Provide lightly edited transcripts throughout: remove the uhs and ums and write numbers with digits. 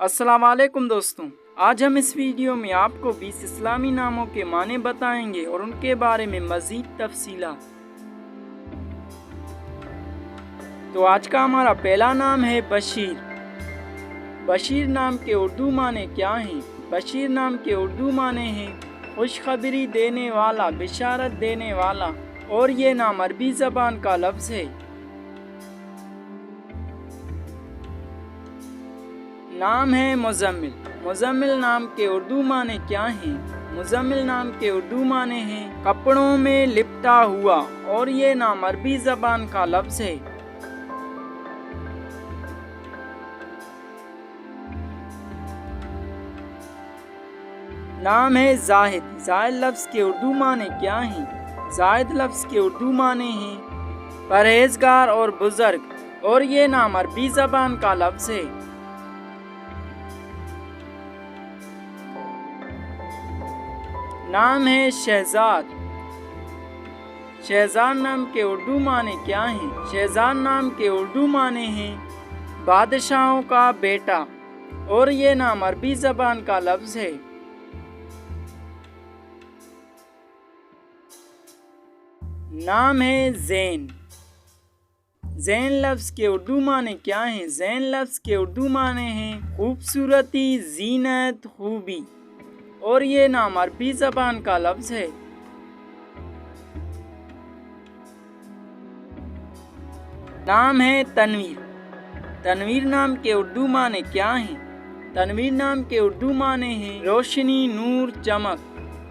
अस्सलाम वालेकुम दोस्तों, आज हम इस वीडियो में आपको 20 इस्लामी नामों के माने बताएंगे और उनके बारे में मज़ीद तफसीलात। तो आज का हमारा पहला नाम है बशीर। बशीर नाम के उर्दू माने क्या हैं? बशीर नाम के उर्दू माने हैं खुशखबरी देने वाला, बिशारत देने वाला, और ये नाम अरबी ज़बान का लफ्ज़ है। नाम है मुज़म्मिल। मुज़म्मिल नाम के उर्दू माने क्या हैं? मुज़म्मिल नाम के उर्दू माने हैं कपड़ों में लिपटा हुआ, और ये नाम अरबी ज़बान का लफ्ज़ है। नाम है ज़ाहिद। ज़ाहिद लफ्ज़ के उर्दू माने क्या हैं? ज़ाहिद लफ्ज़ के उर्दू माने हैं परहेज़गार और बुज़ुर्ग, और ये नाम अरबी ज़बान का लफ्ज़ है। नाम है शहजाद। शहजाद नाम के उर्दू माने क्या हैं? शहजाद नाम के उर्दू माने हैं बादशाहों का बेटा, और ये नाम अरबी ज़बान का लफ्ज़ है। नाम है ज़ैन। ज़ैन लफ्ज़ के उर्दू माने क्या हैं? ज़ैन लफ्ज़ के उर्दू माने हैं खूबसूरती, ज़ीनत, खूबी, और ये नाम अरबी ज़बान का लफ्ज़ है। नाम है तनवीर। तनवीर नाम के उर्दू माने क्या हैं? तनवीर नाम के उर्दू माने हैं रोशनी, नूर, चमक,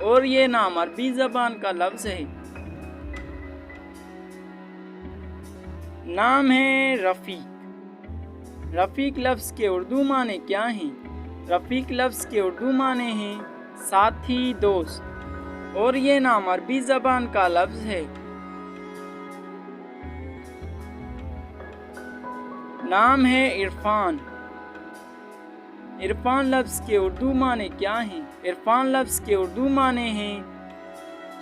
और ये नाम अरबी ज़बान का लफ्ज़ है। नाम है रफ़ीक। रफ़ीक लफ्ज़ के उर्दू माने क्या हैं? रफ़ीक लफ्ज़ के उर्दू माने हैं साथी, दोस्त, और ये नाम अरबी ज़बान का लफ्ज़ है। नाम है इरफान। इरफान लफ्ज़ के उर्दू माने क्या हैं? इरफान लफ्ज़ के उर्दू माने हैं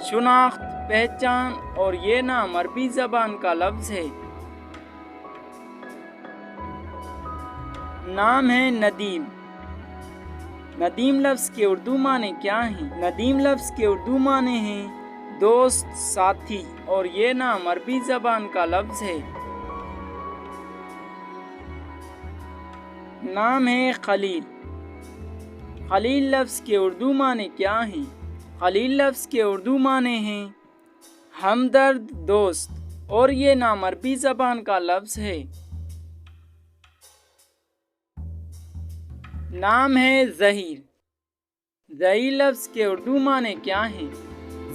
शुनाख्त, पहचान, और ये नाम अरबी ज़बान का लफ्ज़ है। नाम है नदीम। नदीम लफ्ज़ के उर्दू माने क्या हैं? नदीम लफ्ज़ के उर्दू माने हैं दोस्त, साथी, और ये नाम अरबी ज़बान का लफ्ज़ है। नाम है खलील। खलील लफ्ज़ के उर्दू माने क्या हैं? खलील लफ्ज़ के उर्दू माने हैं हमदर्द, दोस्त, और ये नाम अरबी ज़बान का लफ्ज़ है। नाम है ज़हीर। ज़हीर लफ्ज़ के उर्दू माने क्या हैं?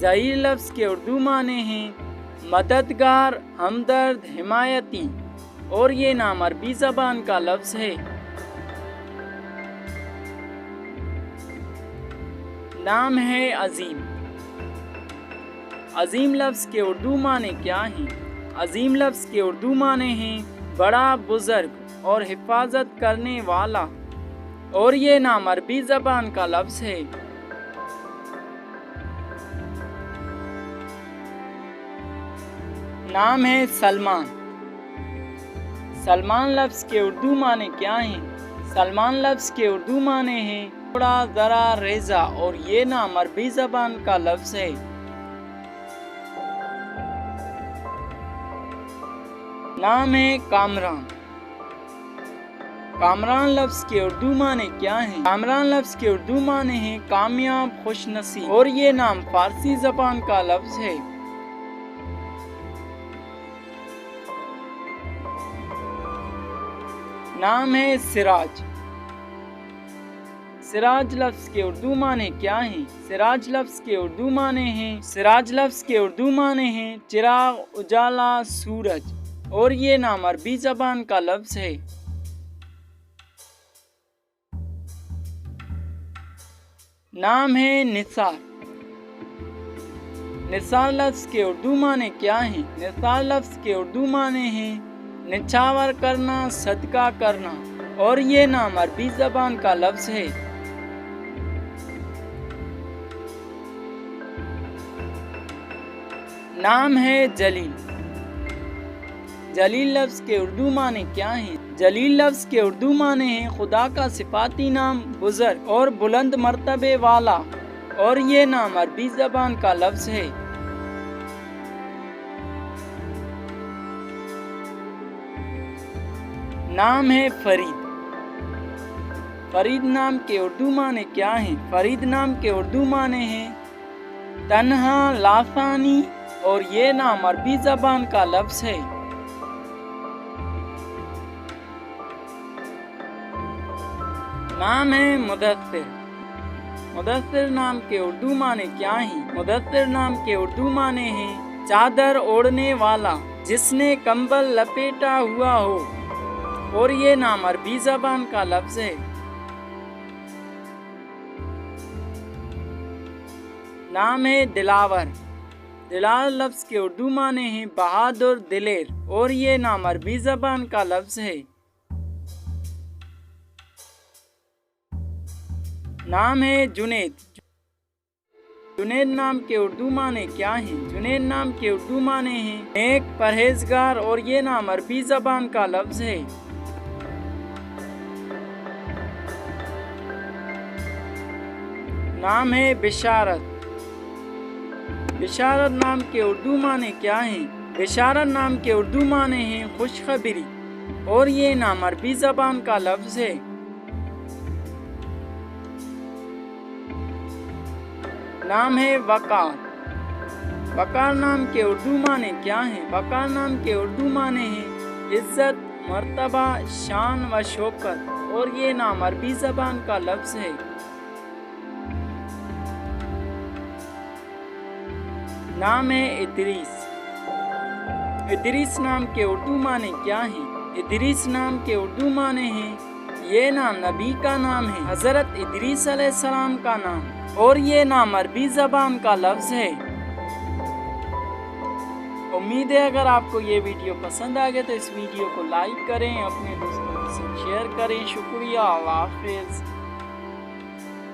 ज़हीर लफ्ज़ के उर्दू माने हैं मददगार, हमदर्द, हिमायती, और ये नाम अरबी ज़बान का लफ्ज़ है। नाम है अज़ीम। अज़ीम लफ्ज़ के उर्दू माने क्या हैं? अज़ीम लफ्ज़ के उर्दू माने हैं बड़ा, बुज़ुर्ग, और हिफाजत करने वाला, और ये नाम अरबी ज़बान का लफ्ज़ है। नाम है सलमान। सलमान लफ्ज़ के उर्दू माने क्या हैं? सलमान लफ्ज़ के उर्दू माने हैं थोड़ा, ज़रा, रेज़ा, और ये नाम अरबी ज़बान का लफ्ज़ है। नाम है कामरान। कामरान लफ्ज़ के उर्दू माने क्या हैं? कामरान लफ्ज़ के उर्दू माने हैं कामयाब, खुशनसीब, और ये नाम फारसी ज़बान का लफ्ज़ है। नाम है सिराज। सिराज लफ्ज़ के उर्दू माने क्या हैं? सिराज लफ्ज़ के उर्दू माने हैं सिराज लफ्ज़ के उर्दू माने हैं चिराग, उजाला, सूरज, और ये नाम अरबी ज़बान का लफ्ज़ है। नाम है निसार। निसार लफ्ज़ के उर्दू माने क्या हैं? निसार लफ्ज़ के उर्दू माने हैं निछावर करना, सदका करना, और ये नाम अरबी ज़बान का लफ्ज़ है। नाम है जलील। جلیل لفظ کے اردو معنی کیا ہیں؟ جلیل لفظ کے اردو معنی ہیں خدا کا صفاتی نام، بزرگ اور بلند مرتبے والا، اور یہ نام عربی زبان کا لفظ ہے۔ نام ہے فرید۔ فرید نام کے اردو معنی کیا ہیں؟ فرید نام کے اردو معنی ہیں تنہا، لاثانی، اور یہ نام عربی زبان کا لفظ ہے۔ نام ہے مدثر۔ مدثر نام کے اردو معنی کیا ہیں؟ مدثر نام کے اردو معنی ہیں چادر اوڑھنے والا، جس نے کمبل لپیٹا ہوا ہو، اور یہ نام عربی زبان کا لفظ ہے۔ نام ہے دلاور۔ دلاور لفظ کے اردو معنی ہیں بہادر، دلیر، اور یہ نام عربی زبان کا لفظ ہے۔ نام ہے جنید۔ جنید نام کے اردو معنی کیا ہیں؟ جنید نام کے اردو معنی ہیں نیک، پرہیزگار، اور یہ نام عربی زبان کا لفظ ہے۔ نام ہے بشارت۔ بشارت نام کے اردو معنی کیا ہیں؟ بشارت نام کے اردو معنی ہیں خوشخبری، اور یہ نام عربی زبان کا لفظ ہے۔ نام ہے وقار۔ وقار نام کے اردو معنی کیا ہیں؟ وقار نام کے اردو معنی ہیں عزت، مرتبہ، شان و شوکت، اور یہ نام عربی زبان کا لفظ ہے۔ نام ہے ادریس۔ ادریس نام کے اردو معنی کیا ہیں؟ ادریس نام کے اردو معنی ہیں یہ نام نبی کا نام ہے، حضرت ادریس علیہ السلام کا نام، اور یہ نام عربی زبان کا لفظ ہے۔ امید ہے اگر آپ کو یہ ویڈیو پسند آ گیا تو اس ویڈیو کو لائک کریں، اپنے دوستوں سے شیئر کریں۔ شکریہ، اللہ حافظ۔